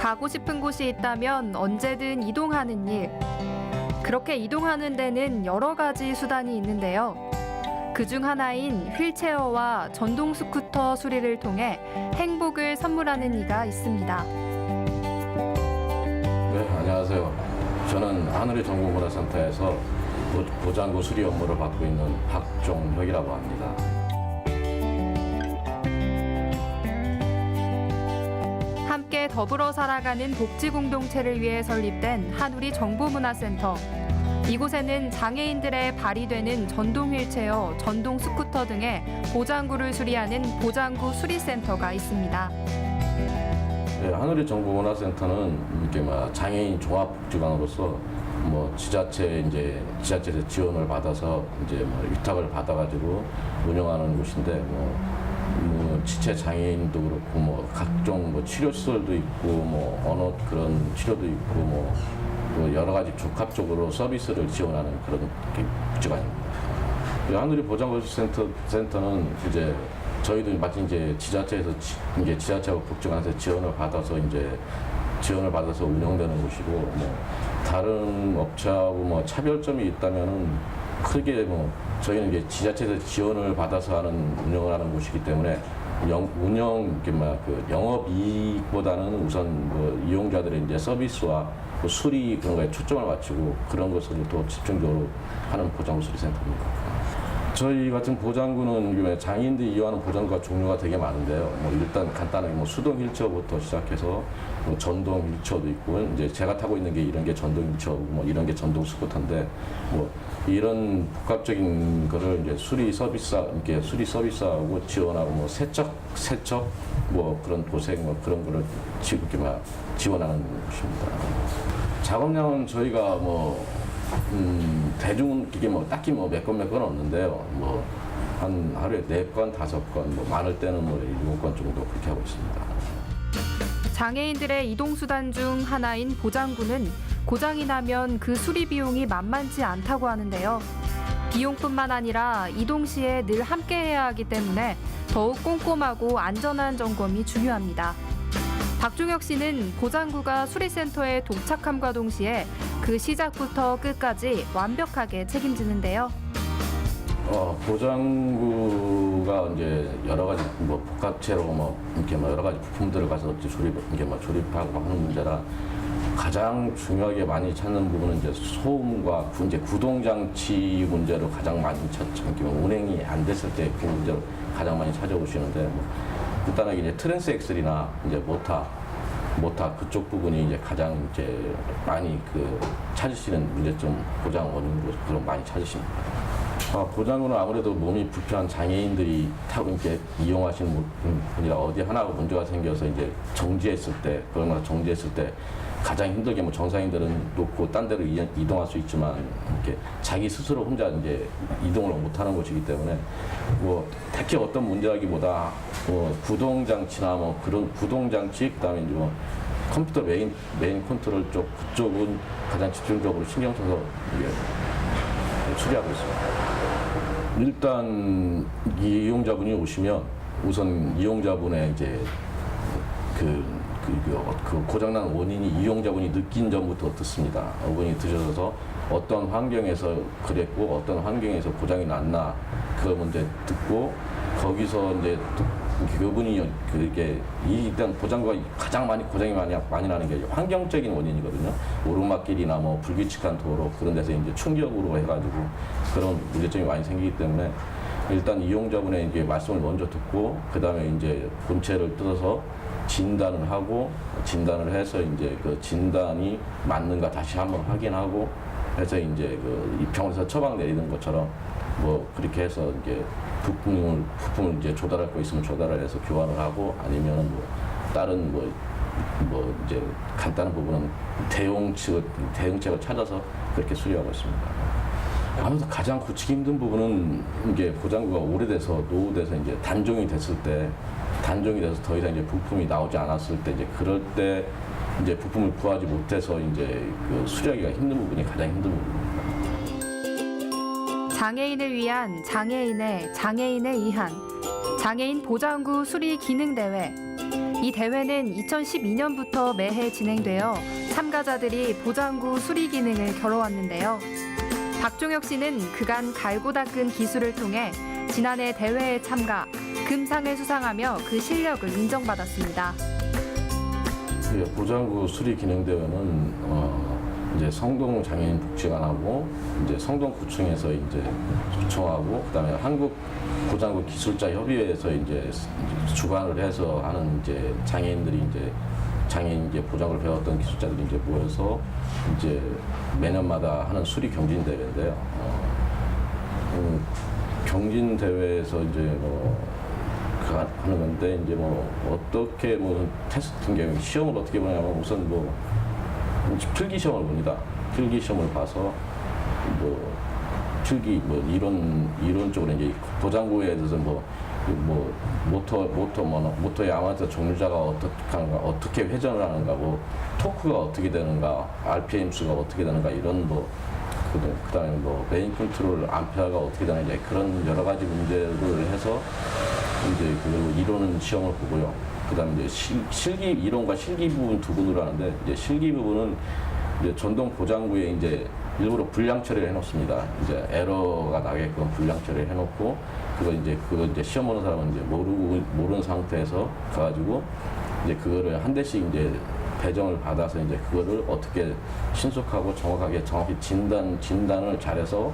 가고 싶은 곳이 있다면 언제든 이동하는 일. 그렇게 이동하는 데는 여러 가지 수단이 있는데요. 그중 하나인 휠체어와 전동 스쿠터 수리를 통해 행복을 선물하는 이가 있습니다. 네, 안녕하세요. 저는 하늘의 정보문화센터에서 보장구 수리 업무를 맡고 있는 박종혁이라고 합니다. 함께 더불어 살아가는 복지공동체를 위해 설립된 한우리 정보문화센터. 이곳에는 장애인들의 발이 되는 전동 휠체어, 전동 스쿠터 등의 보장구를 수리하는 보장구 수리센터가 있습니다. 네, 하늘의 정보문화센터는 이렇게 장애인 종합복지관으로서 지자체에서 지원을 받아서 위탁을 받아가지고 운영하는 곳인데 지체 장애인도 그렇고 각종 치료 시설도 있고 언어 그런 치료도 있고 또 여러 가지 종합적으로 서비스를 지원하는 그런 복지관입니다. 하늘이 보장구센터는 저희도 마치 지자체하고 복지관에서 지원을 받아서 운영되는 곳이고 다른 업체하고 차별점이 있다면은 크게 저희는 지자체에서 지원을 받아서 운영을 하는 곳이기 때문에 영업이익보다는 우선 이용자들의 서비스와 수리 그런 거에 초점을 맞추고 그런 것을 또 집중적으로 하는 보장구 수리센터입니다. 저희 같은 보장구는 장애인들이 이용하는 보장구가 종류가 되게 많은데요. 일단 간단하게 수동 휠체어부터 시작해서 전동 휠체어도 있고 제가 타고 있는 게 이런 게 전동 휠체어고 이런 게 전동 스쿠터인데 이런 복합적인 거를 수리 서비스하고 지원하고 세척 그런 도색 그런 거를 지원하는 곳입니다. 작업량은 저희가 대중은 이게 딱히 몇 건 없는데요. 한 하루에 4건, 5건, 많을 때는 7건 정도 그렇게 하고 있습니다. 장애인들의 이동수단 중 하나인 보장구는 고장이 나면 그 수리 비용이 만만치 않다고 하는데요. 비용뿐만 아니라 이동 시에 늘 함께해야 하기 때문에 더욱 꼼꼼하고 안전한 점검이 중요합니다. 박종혁 씨는 보장구가 수리센터에 도착함과 동시에 그 시작부터 끝까지 완벽하게 책임지는데요. 보장구가 여러 가지 복합체로 여러 가지 부품들을 가서 조립하고 하는 문제라 가장 중요하게 많이 찾는 부분은 소음과 구동장치 문제로 가장 많이 찾죠. 운행이 안 됐을 때 그 문제로 가장 많이 찾아오시는데 일단은 트랜스 엑셀이나 모타 그쪽 부분이 가장 많이 찾으시는 문제점 보장 원인으로 그런 많이 찾으십니다. 보장구는 아무래도 몸이 불편한 장애인들이 타고 이용하시는 분이라 어디 하나가 문제가 생겨서 정지했을 때 가장 힘들게 정상인들은 놓고 딴 데로 이동할 수 있지만 자기 스스로 혼자 이동을 못하는 곳이기 때문에 특히 어떤 문제라기보다 구동장치나 그런 구동장치 그다음에 컴퓨터 메인 컨트롤 그쪽은 가장 집중적으로 신경 써서 수리하고 있습니다. 일단 이용자분이 오시면 우선 이용자분의 그 고장난 원인이 이용자분이 느낀 점부터 어떻습니다. 어분이 드셔서 어떤 환경에서 그랬고 어떤 환경에서 고장이 났나 그걸 먼저 듣고 거기서 그분이 일단 보장구가 가장 고장이 많이 나는 게 환경적인 원인이거든요. 오르막길이나 불규칙한 도로 그런 데서 충격으로 해가지고 그런 문제점이 많이 생기기 때문에 일단 이용자분의 말씀을 먼저 듣고 그 다음에 본체를 뜯어서 진단을 해서 그 진단이 맞는가 다시 한번 확인하고 해서 이 병원에서 처방 내리는 것처럼 그렇게 해서 부품을 조달할 거 있으면 조달을 해서 교환을 하고 아니면 다른 간단한 부분은 대응책을 찾아서 그렇게 수리하고 있습니다. 아무래도 가장 고치기 힘든 부분은 보장구가 오래돼서 노후돼서 단종이 돼서 더 이상 부품이 나오지 않았을 때 그럴 때 부품을 구하지 못해서 수리하기가 힘든 부분이 가장 힘든 부분입니다. 장애인을 위한 장애인에 의한 장애인 보장구 수리 기능 대회. 이 대회는 2012년부터 매해 진행되어 참가자들이 보장구 수리 기능을 겨뤄왔는데요. 박종혁 씨는 그간 갈고 닦은 기술을 통해 지난해 대회에 참가, 금상을 수상하며 그 실력을 인정받았습니다. 예, 보장구 수리 기능 대회는 이제 성동 장애인 복지관하고 이제 성동구청에서 이제 초청하고 그다음에 한국 보장구 기술자 협의회에서 이제 주관을 해서 하는 이제 장애인들이 이제 장애인 이제 보장을 배웠던 기술자들이 이제 모여서 이제 매년마다 하는 수리 경진 대회인데요. 경진 대회에서 이제 하는 건데 이제 어떻게 테스트 경우 시험을 어떻게 보냐면 우선 필기 시험을 봅니다. 필기 시험을 봐서 필기 이론적으로 이제 보장구에 대해서 모터의 아마추어 종류자가 어떻게 하는가, 어떻게 회전을 하는가, 토크가 어떻게 되는가, RPM 수가 어떻게 되는가 이런 그다음에 메인 컨트롤 암페어가 어떻게 되는지 그런 여러 가지 문제를 해서 이제 그 이론 시험을 보고요. 그다음에 이제 실기 이론과 실기 부분 두 분으로 하는데 이제 실기 부분은 이제 전동 보장구에 이제 일부러 불량 처리를 해놓습니다. 이제 에러가 나게끔 불량 처리를 해놓고 그거 이제 시험 보는 사람은 이제 모르는 상태에서 가가지고 이제 그거를 한 대씩 이제 배정을 받아서 이제 그거를 어떻게 신속하고 정확히 진단을 잘해서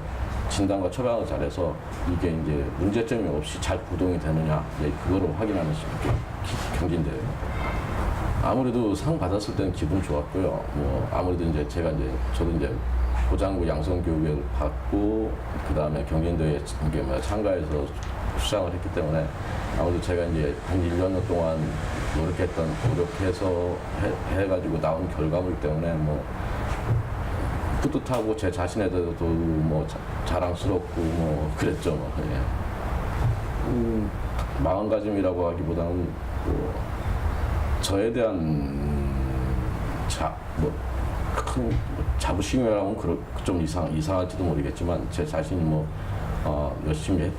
진단과 처방을 잘해서 이게 이제 문제점이 없이 잘 구동이 되느냐 이제 그거를 확인하는 경진대회. 아무래도 상 받았을 때는 기분 좋았고요. 아무래도 이제 저도 이제 보장구 양성 교육을 받고 그 다음에 경진대회에 참가해서 수상을 했기 때문에 아무래도 제가 이제 한 1년 동안 노력해서 해가지고 나온 결과물 때문에 뿌듯하고 제 자신에 대해서도 자랑스럽고 그랬죠. 예. 마음가짐이라고 하기보다는 저에 대한 큰 자부심이라면 좀 이상할지도 모르겠지만 제 자신이 열심히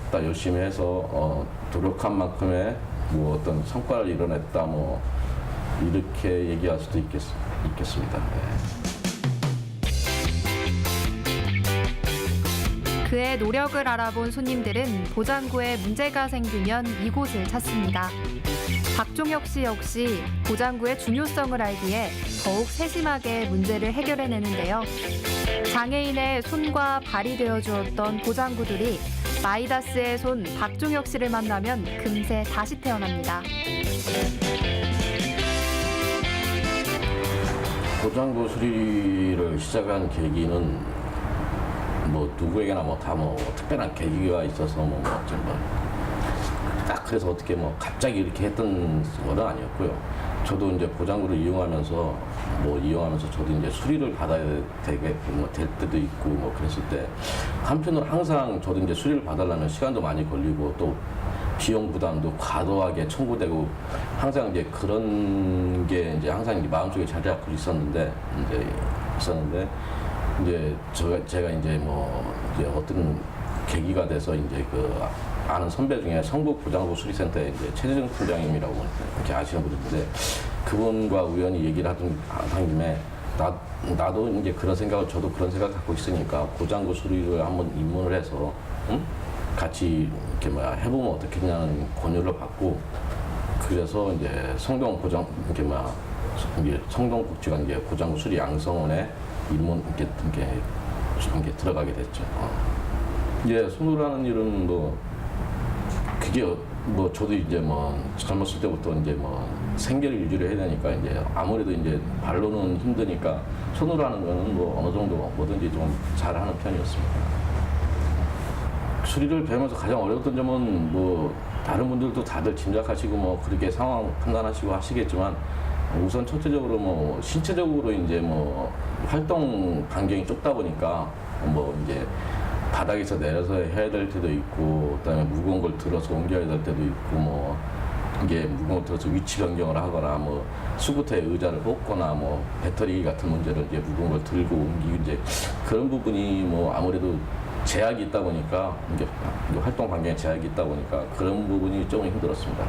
해서 노력한 만큼의 어떤 성과를 이뤄냈다 이렇게 얘기할 수도 있겠습니다. 네. 그의 노력을 알아본 손님들은 보장구에 문제가 생기면 이곳을 찾습니다. 박종혁 씨 역시 보장구의 중요성을 알기에 더욱 세심하게 문제를 해결해내는데요. 장애인의 손과 발이 되어주었던 보장구들이 마이다스의 손 박종혁 씨를 만나면 금세 다시 태어납니다. 보장구 수리를 시작한 계기는 누구에게나 다 특별한 계기가 있어서 딱 그래서 어떻게 갑자기 이렇게 했던 건 아니었고요. 저도 이제 보장구를 이용하면서 저도 이제 수리를 받아야 될 때도 있고 그랬을 때 한편으로 항상 저도 이제 수리를 받으려면 시간도 많이 걸리고 또 비용 부담도 과도하게 청구되고 항상 이제 그런 게 이제 항상 이제 마음속에 자리 잡고 있었는데 이제 제가 이제 이제 어떤 계기가 돼서 이제 아는 선배 중에 성북 보장구 수리센터에 이제 최재정 팀장님이라고 이렇게 아시는 분이 있는데 그분과 우연히 얘기를 한 김에 나도 이제 저도 그런 생각 갖고 있으니까 보장구 수리를 한번 입문을 해서 같이 이렇게 해보면 어떻겠냐는 권유를 받고 그래서 이제 성동복지관 이제 보장구 수리 양성원에 입문 이렇게 들어가게 됐죠. 이제 손으로 하는 일은 그게 저도 이제 젊었을 때부터 이제 생계를 유지를 해야 되니까 이제 아무래도 이제 발로는 힘드니까 손으로 하는 거는 어느 정도 뭐든지 좀 잘하는 편이었습니다. 수리를 배우면서 가장 어려웠던 점은 다른 분들도 다들 짐작하시고 그렇게 상황 판단하시고 하시겠지만 우선 첫째적으로 신체적으로 이제 활동 반경이 좁다 보니까 이제 바닥에서 내려서 해야 될 때도 있고 그다음에 무거운 걸 들어서 옮겨야 될 때도 있고 이게 무거운 걸 들어서 위치 변경을 하거나 수구터에 의자를 꽂거나 배터리 같은 문제를 이제 무거운 걸 들고 옮기고 이제 그런 부분이 아무래도 제약이 있다 보니까 이게 활동 반경에 제약이 있다 보니까 그런 부분이 좀 힘들었습니다.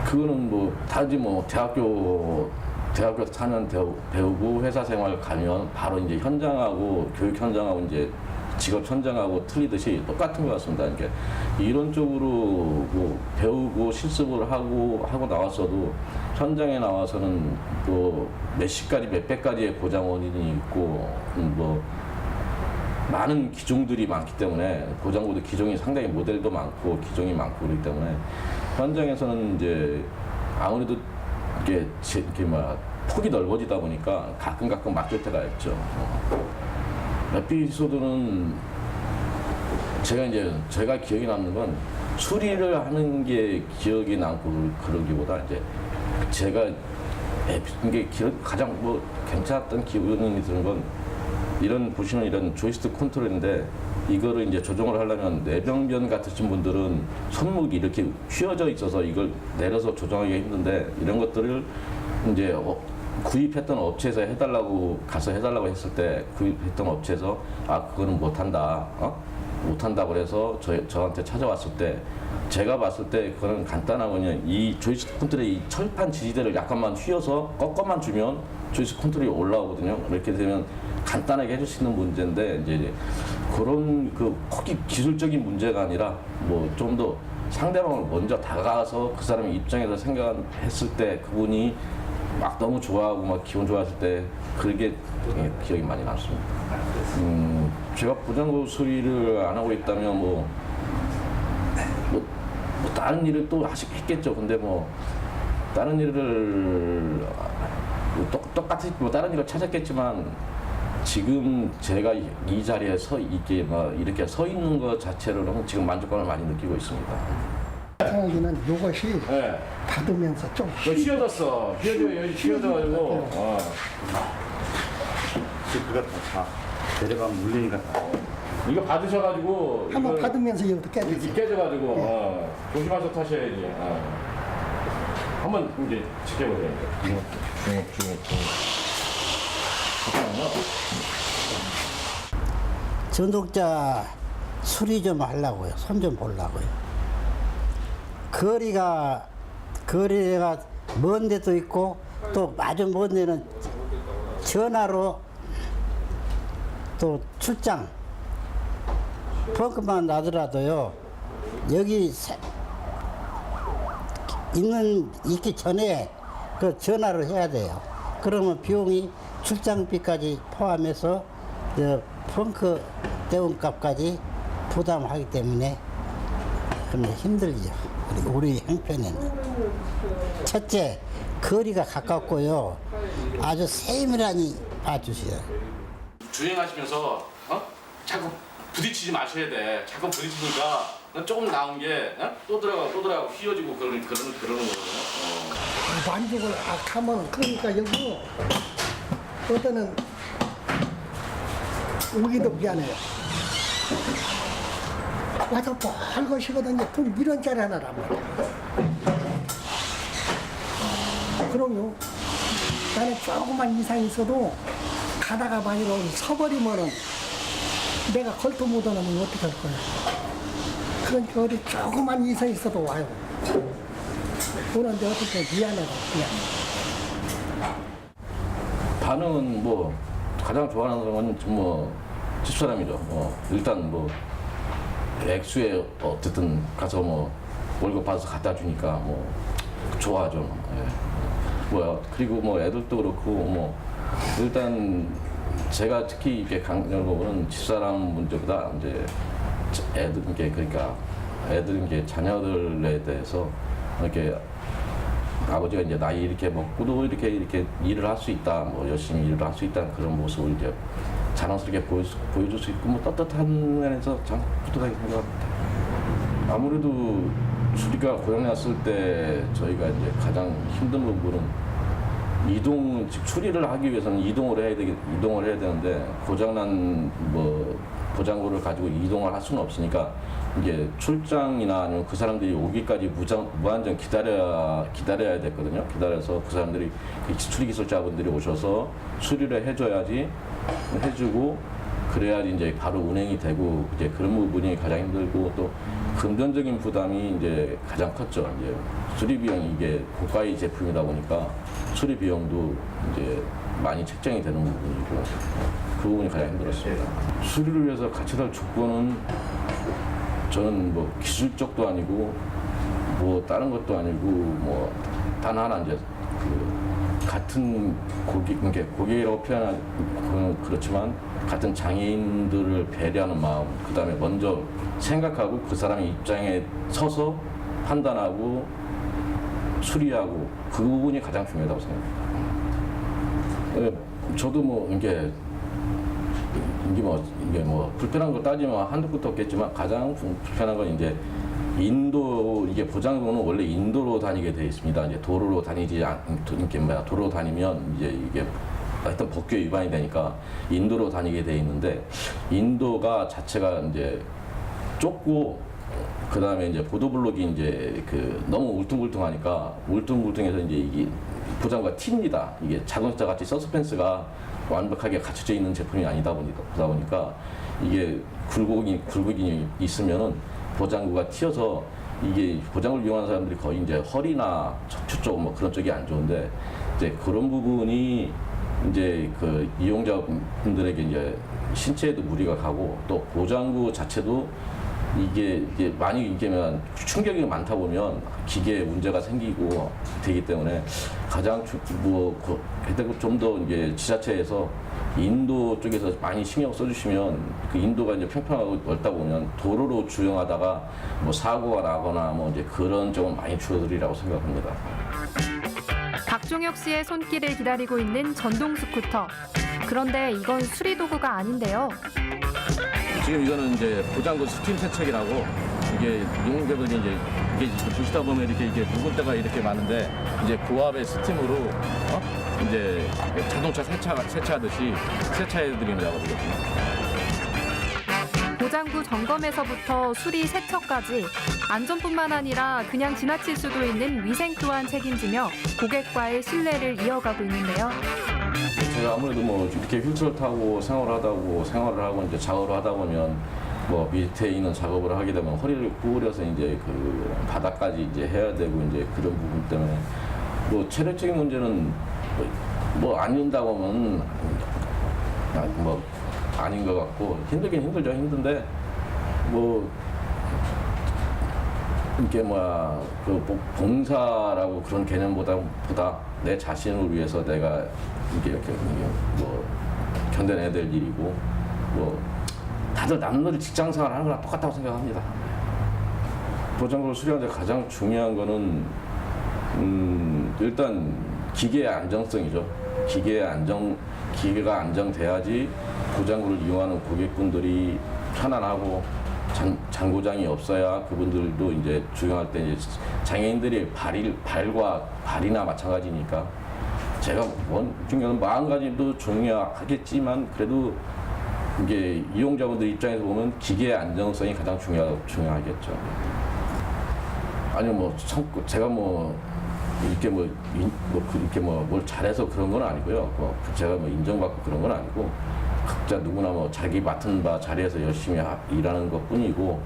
그거는 뭐 다지 뭐 대학교 4년 배우고 회사 생활 가면 바로 이제 현장하고 교육 현장하고 이제 직업 현장하고 틀리듯이 똑같은 것 같습니다. 그러니까 이론적으로 뭐 배우고 실습을 하고 나왔어도 현장에 나와서는 또 몇십 가지 몇백 가지의 고장 원인이 있고 뭐 많은 기종들이 많기 때문에 고장고도 기종이 상당히 모델도 많고 기종이 많고 그렇기 때문에 현장에서는 이제 아무래도 이렇게 막 폭이 넓어지다 보니까 가끔 맡길 때가 있죠. 에피소드는 제가 기억에 남는 건 수리를 하는 게 기억이 남고 그러기보다 이제 제가 이게 가장 뭐 괜찮았던 기분이 드는 건 보시면 이런 조이스틱 컨트롤인데 이거를 이제 조정을 하려면 내병변 같으신 분들은 손목이 이렇게 휘어져 있어서 이걸 내려서 조정하기가 힘든데 이런 것들을 이제 구입했던 업체에서 가서 해달라고 했을 때 구입했던 업체에서 그거는 못한다 못한다 그래서 저한테 찾아왔을 때 제가 봤을 때 그거는 간단하고 그냥 이 조이스틱 컨트롤의 이 철판 지지대를 약간만 휘어서 꺾어만 주면 조이스틱 컨트롤이 올라오거든요. 이렇게 되면 간단하게 해줄 수 있는 문제인데 이제 그런 기술적인 문제가 아니라 뭐 좀 더 상대방을 먼저 다가가서 그 사람의 입장에서 생각했을 때 그분이 막 너무 좋아하고 막 기분 좋아했을 때 그게 기억이 많이 남습니다. 제가 보장고 수리를 안 하고 있다면 뭐 다른 일을 또 했겠죠. 근데 뭐 다른 일을 똑같이 뭐 다른 일을 찾았겠지만 지금 제가 이 자리에 이렇게 서 있는 것 자체로는 지금 만족감을 많이 느끼고 있습니다. 생각에는 이것이 네. 받으면서 좀 휘어졌어. 휘어져가지고. 그거 다 내려가면 물리니까 다. 이거 받으셔가지고. 한번 이걸 받으면서 이것도 깨졌어요. 깨져가지고. 조심하셔 타셔야지. 한번 이제 지켜보세요. 전독자 수리 좀 하려고요. 손 좀 보려고요. 거리가 먼 데도 있고 또 아주 먼 데는 전화로 또 출장 펑크만 나더라도요. 여기 있기 전에 그 전화를 해야 돼요. 그러면 비용이 출장비까지 포함해서 펑크 대원값까지 부담하기 때문에 좀 힘들죠. 우리 형편에는. 첫째, 거리가 가깝고요. 아주 세밀하니 봐주세요. 주행하시면서 자꾸 부딪히지 마셔야 돼. 자꾸 부딪히니까 조금 나온 게 또 들어가고 휘어지고 그러는 거거든요. 만족을 하면 그러니까 여기 어떤 오기도 미안해요. 와서 벌거시거든요. 돈 1원짜리 하나란 말이야. 그럼요. 나는 조금만 이상 있어도 가다가 만약에 서버리면은 내가 걸터 못 오면 어떻게 할 거야. 그러니까 어디 조금만 이상 있어도 와요. 오는데 어떻게 미안해요. 그냥. 반응은 뭐 가장 좋아하는 건 뭐 집사람이죠. 일단 뭐 액수에 어쨌든 가서 뭐 월급 받아서 갖다 주니까 뭐 좋아하죠. 그리고 뭐 애들도 그렇고 뭐 일단 제가 특히 이렇게 강조하는 부분은 집사람 문제보다 이제 애들 자녀들에 대해서 이렇게 아버지가 이제 나이 이렇게 먹고도 이렇게 일을 할 수 있다, 뭐 열심히 일을 할 수 있다는 그런 모습을 이제 자랑스럽게 보여줄 수 있고 뭐 떳떳한 면에서 참 뿌듯하게 생각합니다. 아무래도 수리가 고장났을 때 저희가 이제 가장 힘든 부분은 즉 수리를 하기 위해서는 이동을 해야 되는데 고장난 뭐 보장고를 가지고 이동을 할 수는 없으니까 이제 출장이나 아니면 그 사람들이 오기까지 무한정 기다려야 됐거든요. 기다려서 그 사람들이 수리 기술자분들이 오셔서 수리를 해주고 그래야지 이제 바로 운행이 되고 이제 그런 부분이 가장 힘들고 또 금전적인 부담이 이제 가장 컸죠. 이제 수리 비용이 이게 고가의 제품이다 보니까 수리 비용도 이제 많이 책정이 되는 부분이고 그 부분이 가장 힘들었습니다. 수리를 위해서 같이 살 조건은 저는 뭐 기술적도 아니고 뭐 다른 것도 아니고 뭐 단 하나 이제 그 같은 고객이라고 표현하는 건 그렇지만 같은 장애인들을 배려하는 마음, 그 다음에 먼저 생각하고 그 사람의 입장에 서서 판단하고 수리하고 그 부분이 가장 중요하다고 생각합니다. 저도 뭐 이게 뭐 불편한 거 따지면 한두 끝도 없겠지만 가장 불편한 건 이제 인도 이게 보장구는 원래 인도로 다니게 되어 있습니다. 이제 도로로 다니지 도로로 다니면 이제 이게 하여튼 법규 위반이 되니까 인도로 다니게 돼 있는데 인도가 자체가 이제 좁고 그 다음에 이제 보도블록이 이제 그 너무 울퉁불퉁하니까 울퉁불퉁해서 이제 이게 보장구가 튑니다. 이게 자동차 같이 서스펜스가 완벽하게 갖춰져 있는 제품이 아니다 보니까 이게 굴곡이 있으면은 보장구가 튀어서 이게 보장구를 이용하는 사람들이 거의 이제 허리나 척추 쪽 뭐 그런 쪽이 안 좋은데 이제 그런 부분이 이제 그 이용자분들에게 이제 신체에도 무리가 가고 또 보장구 자체도 이게 많이 이게면 충격이 많다 보면 기계에 문제가 생기고 되기 때문에 가장 좀 더 이제 지자체에서 인도 쪽에서 많이 신경 써주시면 그 인도가 이제 평평하고 넓다 보면 도로로 주행하다가 뭐 사고가 나거나 뭐 이제 그런 점은 많이 줄어들이라고 생각합니다. 박종혁 씨의 손길을 기다리고 있는 전동 스쿠터. 그런데 이건 수리 도구가 아닌데요. 지금 이거는 이제 보장구 스팀 세척이라고 이게 이용자들이 이게 보시다 보면 이게 묵은 때가 이렇게 많은데 이제 고압의 스팀으로 이제 자동차 세차하듯이 세차해드립니다. 보장구 점검에서부터 수리 세척까지 안전뿐만 아니라 그냥 지나칠 수도 있는 위생 또한 책임지며 고객과의 신뢰를 이어가고 있는데요. 제가 아무래도 뭐 이렇게 휠체어를 타고 생활을 하고 이제 작업을 하다 보면 뭐 밑에 있는 작업을 하게 되면 허리를 구부려서 이제 그 바닥까지 이제 해야 되고 이제 그런 부분 때문에 뭐 체력적인 문제는 뭐 아닌다고 하면 뭐 아닌 것 같고 힘들긴 힘들죠. 힘든데 뭐 이게 그 봉사라고 그런 개념보다 내 자신을 위해서 내가 이게 뭐 견뎌내야 될 일이고 뭐 다들 남들이 직장생활 하는 거랑 똑같다고 생각합니다. 보장구를 수리하는데 가장 중요한 거는 일단 기계의 안정성이죠. 기계가 안정돼야지 보장구를 이용하는 고객분들이 편안하고 잔고장이 없어야 그분들도 이제 주행할 때 이제 장애인들이 발과 발이나 마찬가지니까 제가 중요한 마음가짐도 중요하겠지만 그래도 이게 이용자분들 입장에서 보면 기계의 안정성이 가장 중요하겠죠. 아니요 제가 이렇게 뭘 잘해서 그런 건 아니고요. 제가 인정받고 그런 건 아니고 각자 누구나 자기 맡은 바 자리에서 열심히 일하는 것 뿐이고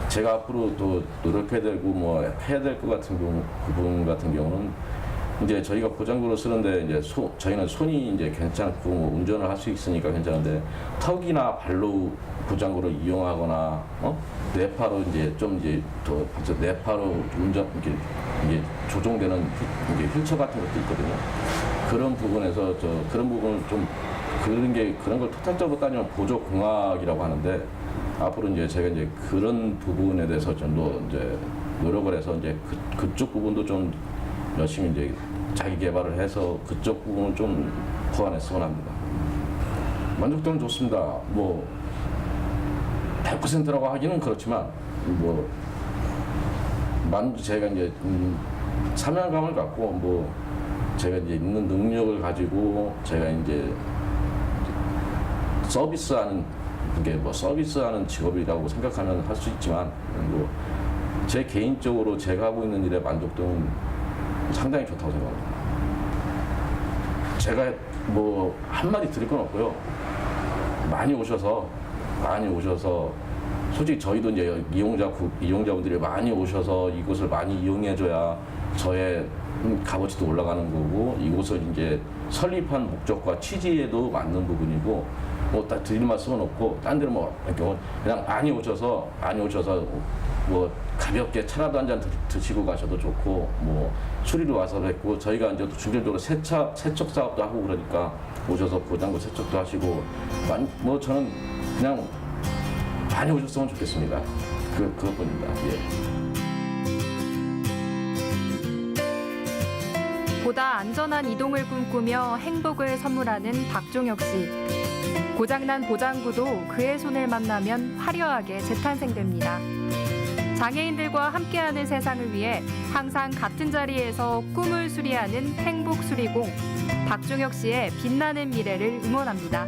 제가 앞으로 또 노력해야 되고 해야 될 것 같은 부분 같은 경우는 이제 저희가 보장구를 쓰는데 이제 저희는 손이 이제 괜찮고 운전을 할 수 있으니까 괜찮은데 턱이나 발로 보장구를 이용하거나 뇌파로 이제 더 뇌파로 운전 이게 조종되는 이게 휠체어 같은 것도 있거든요. 그런 부분에서 그런 부분을 좀 그런 걸 토탈적으로 따지면 보조공학이라고 하는데 앞으로 이제 제가 이제 그런 부분에 대해서 좀 더 이제 노력을 해서 이제 그쪽 부분도 좀 열심히 이제 자기 개발을 해서 그쪽 부분을 좀 보완했으면 합니다. 만족도는 좋습니다. 100%라고 하기는 그렇지만 제가 이제 사명감을 갖고 제가 이제 있는 능력을 가지고 제가 이제 서비스하는 직업이라고 생각하면 할 수 있지만 제 개인적으로 제가 하고 있는 일의 만족도는 상당히 좋다고 생각합니다. 제가 한마디 드릴 건 없고요. 많이 오셔서 솔직히 저희도 이제 이용자분들이 많이 오셔서 이곳을 많이 이용해줘야 저의 값어치도 올라가는 거고 이곳을 이제 설립한 목적과 취지에도 맞는 부분이고 뭐 딱 드릴 말씀은 없고 딴 데는 뭐 이렇게 그냥 많이 오셔서 뭐 가볍게 차라도 한 잔 드시고 가셔도 좋고 뭐 수리로 와서 뵙고 저희가 이제 또 중점적으로 세척 사업도 하고 그러니까 오셔서 고장구 세척도 하시고 뭐 저는 그냥 많이 오셨으면 좋겠습니다. 그것뿐입니다. 예. 보다 안전한 이동을 꿈꾸며 행복을 선물하는 박종혁 씨. 고장난 보장구도 그의 손을 만나면 화려하게 재탄생됩니다. 장애인들과 함께하는 세상을 위해 항상 같은 자리에서 꿈을 수리하는 행복수리공 박종혁 씨의 빛나는 미래를 응원합니다.